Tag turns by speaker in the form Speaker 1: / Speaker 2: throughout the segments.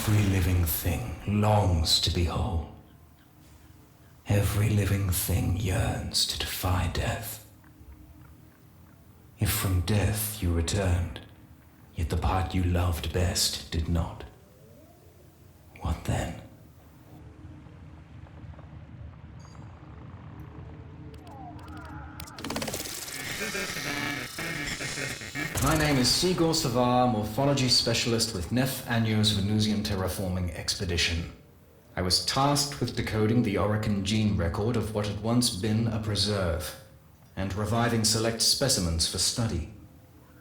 Speaker 1: Every living thing longs to be whole. Every living thing yearns to defy death. If from death you returned, yet the part you loved best did not, what then? My name is Sigor Savar, morphology specialist with Nef Anyo's Venusian terraforming expedition. I was tasked with decoding the Orican gene record of what had once been a preserve, and reviving select specimens for study.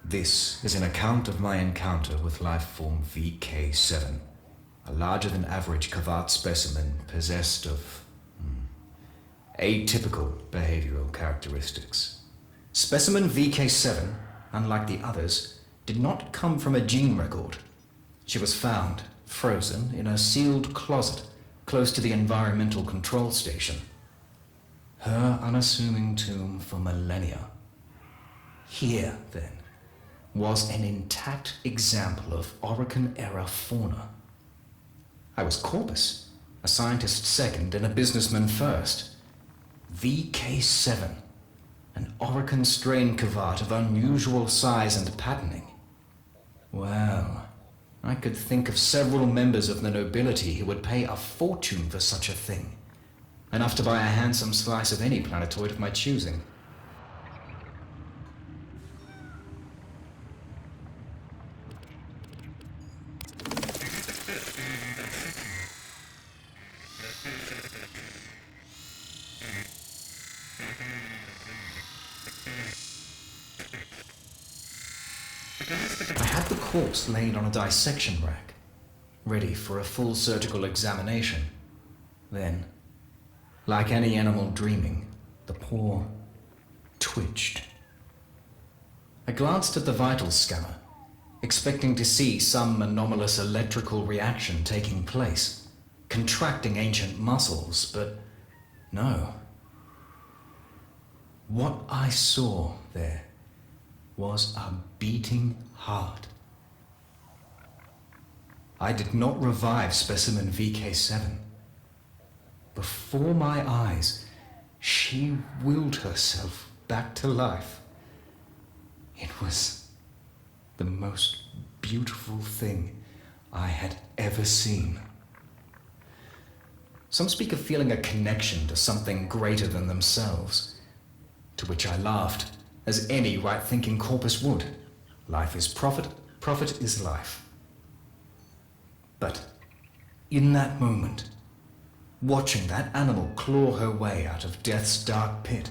Speaker 1: This is an account of my encounter with lifeform VK7, a larger-than-average Kavat specimen possessed of atypical behavioral characteristics. Specimen VK7, unlike the others, did not come from a gene record. She was found, frozen, in a sealed closet close to the environmental control station. Her unassuming tomb for millennia. Here, then, was an intact example of Orican-era fauna. I was Corpus, a scientist second and a businessman first. VK7, an Orican strain Kavat of unusual size and patterning. Well, I could think of several members of the nobility who would pay a fortune for such a thing. Enough to buy a handsome slice of any planetoid of my choosing. I had the corpse laid on a dissection rack, ready for a full surgical examination. Then, like any animal dreaming, the paw twitched. I glanced at the vital scanner, expecting to see some anomalous electrical reaction taking place, contracting ancient muscles, but no. What I saw there was a beating heart. I did not revive specimen VK7. Before my eyes, she willed herself back to life. It was the most beautiful thing I had ever seen. Some speak of feeling a connection to something greater than themselves, to which I laughed, as any right-thinking Corpus would. Life is profit, profit is life. But in that moment, watching that animal claw her way out of death's dark pit,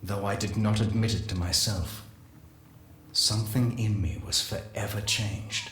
Speaker 1: though I did not admit it to myself, something in me was forever changed.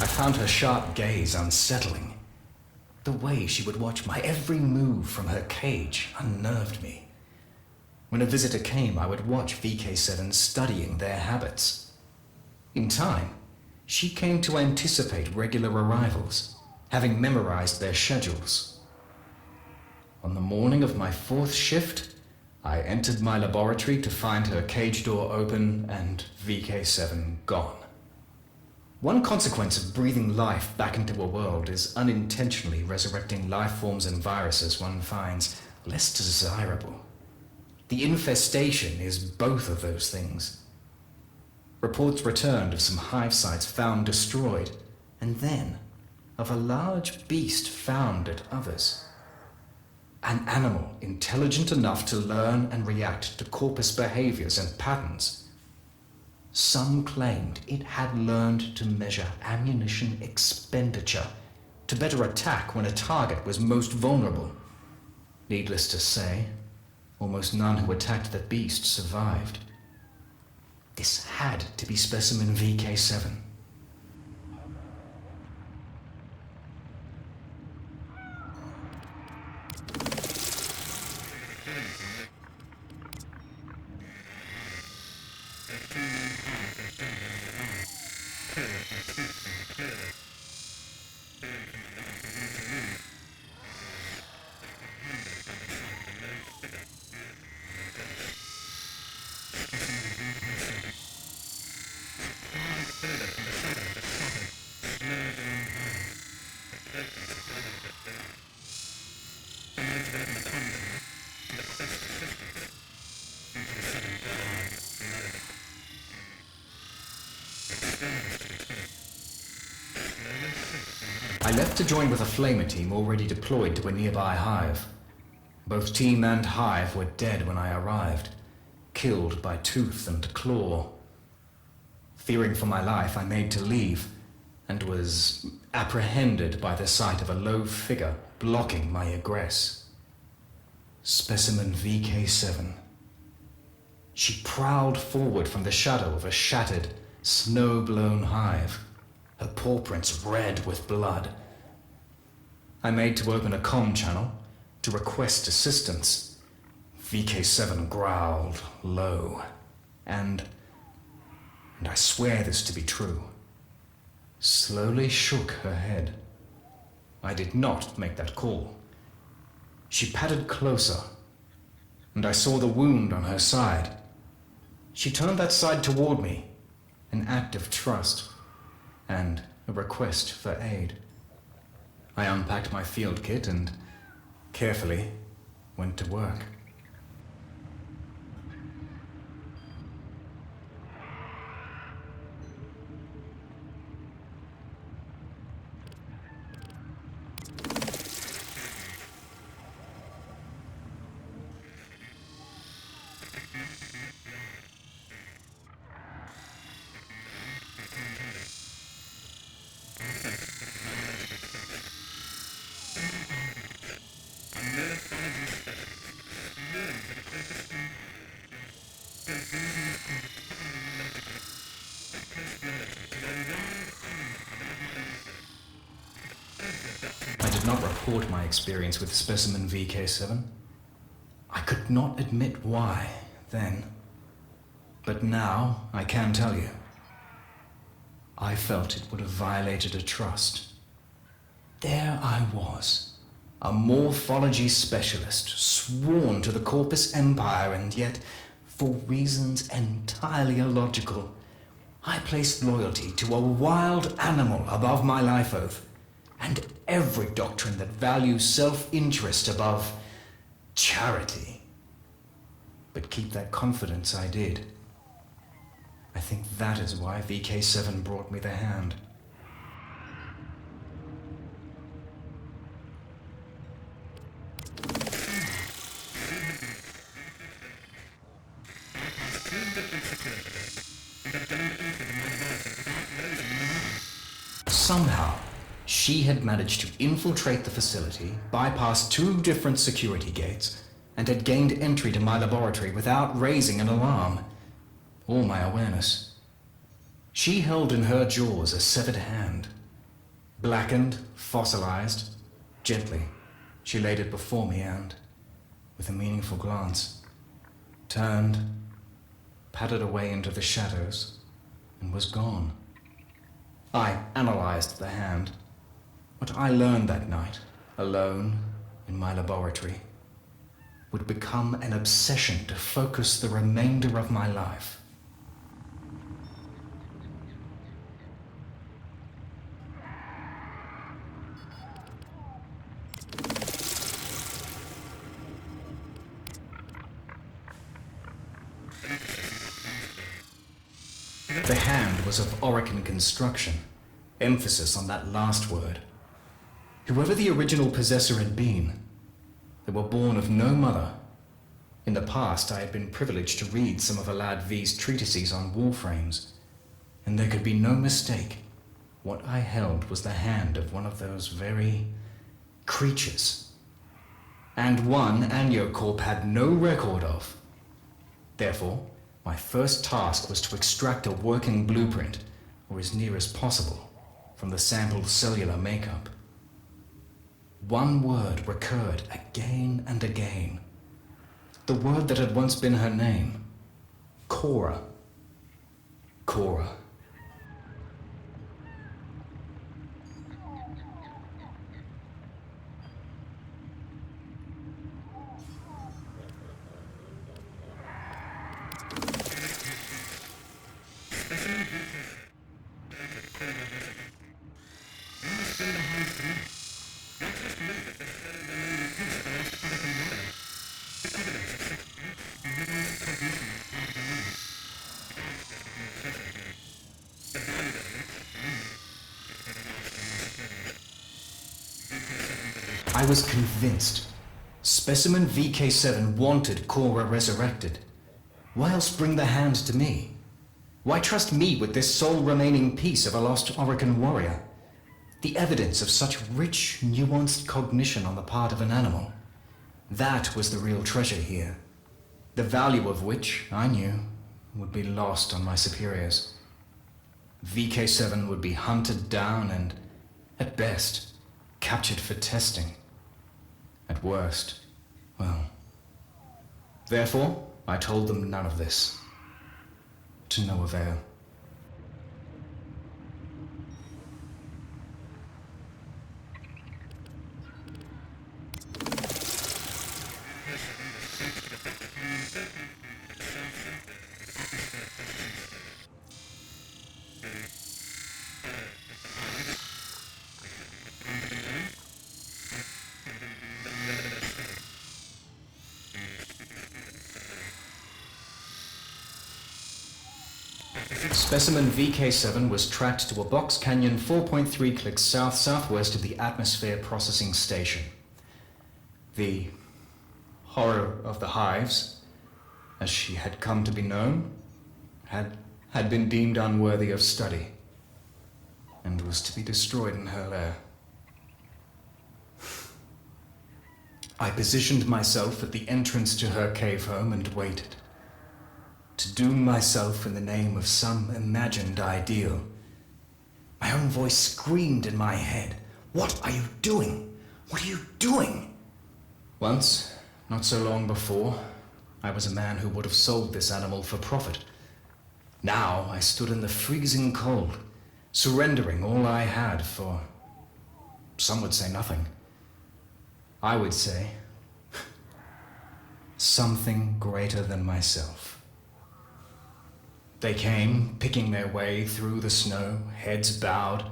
Speaker 1: I found her sharp gaze unsettling. The way she would watch my every move from her cage unnerved me. When a visitor came, I would watch VK7 studying their habits. In time, she came to anticipate regular arrivals, having memorized their schedules. On the morning of my fourth shift, I entered my laboratory to find her cage door open and VK7 gone. One consequence of breathing life back into a world is unintentionally resurrecting life forms and viruses one finds less desirable. The infestation is both of those things. Reports returned of some hive sites found destroyed, and then of a large beast found at others. An animal intelligent enough to learn and react to Corpus behaviors and patterns. Some claimed it had learned to measure ammunition expenditure to better attack when a target was most vulnerable. Needless to say, almost none who attacked the beast survived. This had to be specimen VK7. I left to join with a flamer team already deployed to a nearby hive. Both team and hive were dead when I arrived, killed by tooth and claw. Fearing for my life, I made to leave, and was apprehended by the sight of a low figure blocking my egress. Specimen VK7. She prowled forward from the shadow of a shattered, snow-blown hive, her paw prints red with blood. I made to open a comm channel to request assistance. VK7 growled low, and I swear this to be true, slowly shook her head. I did not make that call. She padded closer, and I saw the wound on her side. She turned that side toward me, an act of trust and a request for aid. I unpacked my field kit and carefully went to work. I did not report my experience with specimen VK7. I could not admit why then, but now I can tell you. I felt it would have violated a trust. There I was, a morphology specialist, sworn to the Corpus Empire, and yet, for reasons entirely illogical, I placed loyalty to a wild animal above my life oath, and every doctrine that values self-interest above charity. But keep that confidence I did. I think that is why VK7 brought me the hand. Somehow, she had managed to infiltrate the facility, bypass 2 different security gates, and had gained entry to my laboratory without raising an alarm or my awareness. She held in her jaws a severed hand. Blackened, fossilized, gently, she laid it before me and, with a meaningful glance, turned, padded away into the shadows, and was gone. I analyzed the hand. What I learned that night, alone in my laboratory, would become an obsession to focus the remainder of my life. The hand was of Orican construction, emphasis on that last word. Whoever the original possessor had been, they were born of no mother. In the past, I had been privileged to read some of Alad V's treatises on Warframes, and there could be no mistake. What I held was the hand of one of those very creatures, and one Aniocorp had no record of. Therefore, my first task was to extract a working blueprint, or as near as possible, from the sampled cellular makeup. One word recurred again and again. The word that had once been her name. Cora. Cora. I was convinced. Specimen VK7 wanted Cora resurrected. Why else bring the hand to me? Why trust me with this sole remaining piece of a lost Orokin warrior? The evidence of such rich, nuanced cognition on the part of an animal. That was the real treasure here. The value of which, I knew, would be lost on my superiors. VK7 would be hunted down and, at best, captured for testing. At worst, well. Therefore, I told them none of this. To no avail. Specimen VK7 was tracked to a box canyon 4.3 clicks south-southwest of the atmosphere processing station. The horror of the hives, as she had come to be known, had been deemed unworthy of study, and was to be destroyed in her lair. I positioned myself at the entrance to her cave home and waited. To doom myself in the name of some imagined ideal. My own voice screamed in my head, "What are you doing? What are you doing?" Once, not so long before, I was a man who would have sold this animal for profit. Now I stood in the freezing cold, surrendering all I had for, some would say nothing. I would say, something greater than myself. They came, picking their way through the snow, heads bowed,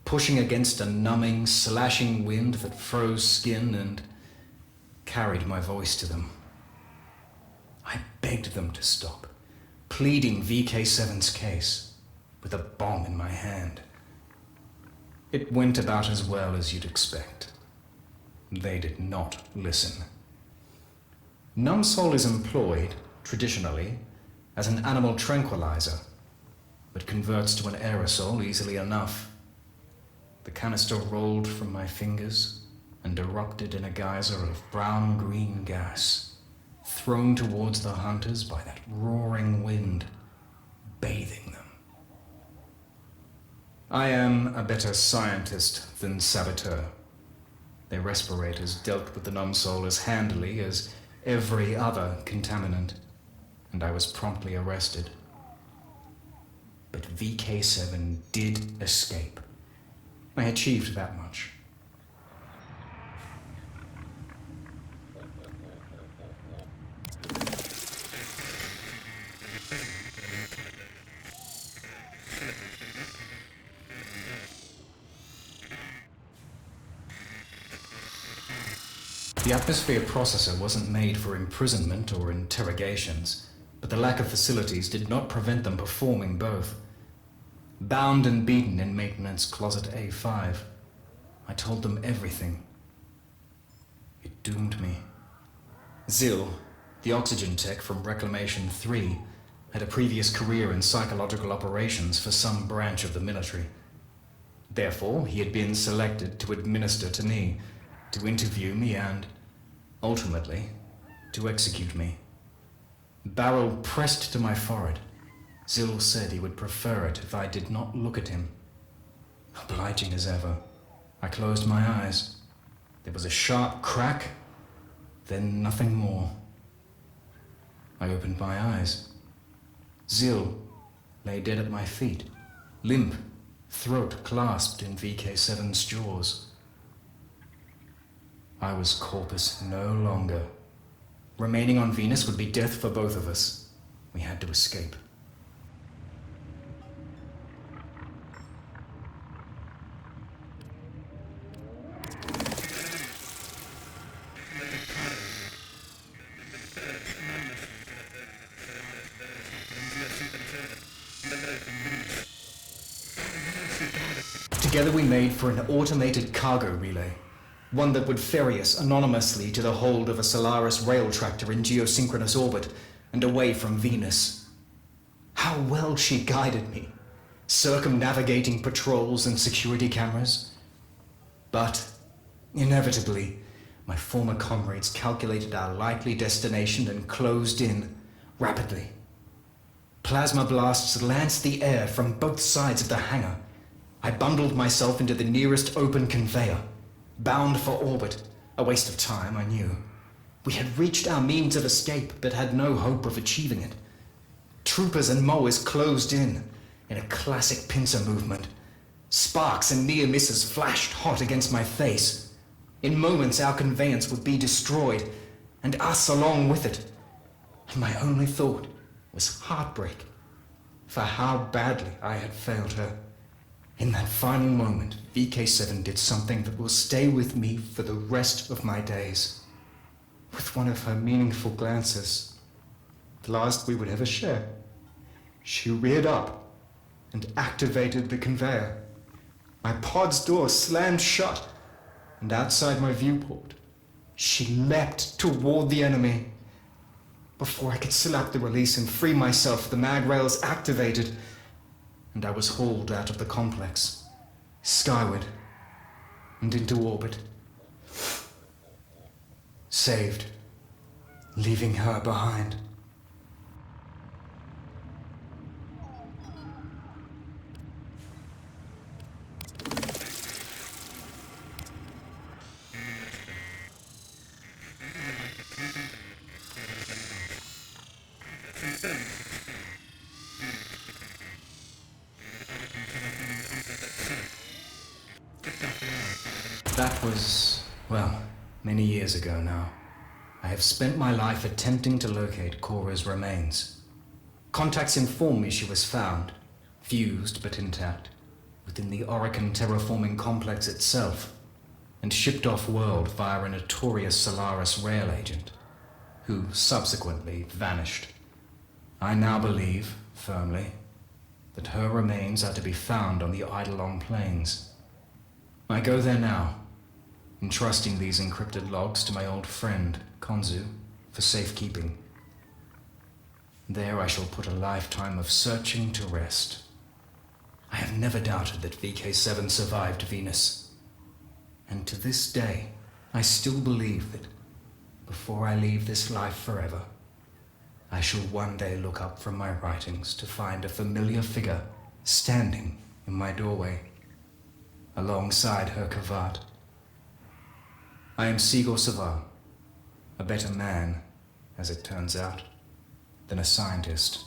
Speaker 1: pushing against a numbing, slashing wind that froze skin and carried my voice to them. I begged them to stop, pleading VK7's case, with a bomb in my hand. It went about as well as you'd expect. They did not listen. Numbsol is employed, traditionally, as an animal tranquilizer, but converts to an aerosol easily enough. The canister rolled from my fingers and erupted in a geyser of brown-green gas, thrown towards the hunters by that roaring wind, bathing them. I am a better scientist than saboteur. Their respirators dealt with the numbsol as handily as every other contaminant, and I was promptly arrested. But VK7 did escape. I achieved that much. The atmosphere processor wasn't made for imprisonment or interrogations, but the lack of facilities did not prevent them performing both. Bound and beaten in maintenance closet A5, I told them everything. It doomed me. Zil, the oxygen tech from Reclamation 3, had a previous career in psychological operations for some branch of the military. Therefore, he had been selected to administer to me, to interview me and, ultimately, to execute me. Barrel pressed to my forehead. Zil said he would prefer it if I did not look at him. Obliging as ever, I closed my eyes. There was a sharp crack, then nothing more. I opened my eyes. Zil lay dead at my feet, limp, throat clasped in VK7's jaws. I was corpus no longer. Remaining on Venus would be death for both of us. We had to escape. Together we made for an automated cargo relay. One that would ferry us anonymously to the hold of a Solaris rail tractor in geosynchronous orbit and away from Venus. How well she guided me, circumnavigating patrols and security cameras. But, inevitably, my former comrades calculated our likely destination and closed in rapidly. Plasma blasts lanced the air from both sides of the hangar. I bundled myself into the nearest open conveyor, bound for orbit. A waste of time, I knew. We had reached our means of escape, but had no hope of achieving it. Troopers and mowers closed in a classic pincer movement. Sparks and near misses flashed hot against my face. In moments, our conveyance would be destroyed, and us along with it. And my only thought was heartbreak for how badly I had failed her. In that final moment, VK7 did something that will stay with me for the rest of my days. With one of her meaningful glances, the last we would ever share, she reared up and activated the conveyor. My pod's door slammed shut, and outside my viewport, she leapt toward the enemy. Before I could slap the release and free myself, the mag rails activated, and I was hauled out of the complex, skyward, and into orbit. Saved, leaving her behind. That was, well, many years ago now. I have spent my life attempting to locate Cora's remains. Contacts informed me she was found, fused but intact, within the Orican terraforming complex itself, and shipped off-world via a notorious Solaris rail agent, who subsequently vanished. I now believe, firmly, that her remains are to be found on the Eidolon Plains. I go there now, entrusting these encrypted logs to my old friend, Konzu, for safekeeping. There I shall put a lifetime of searching to rest. I have never doubted that VK7 survived Venus. And to this day, I still believe that, before I leave this life forever, I shall one day look up from my writings to find a familiar figure standing in my doorway, alongside her Kavat. I am Sigor Savar, a better man, as it turns out, than a scientist.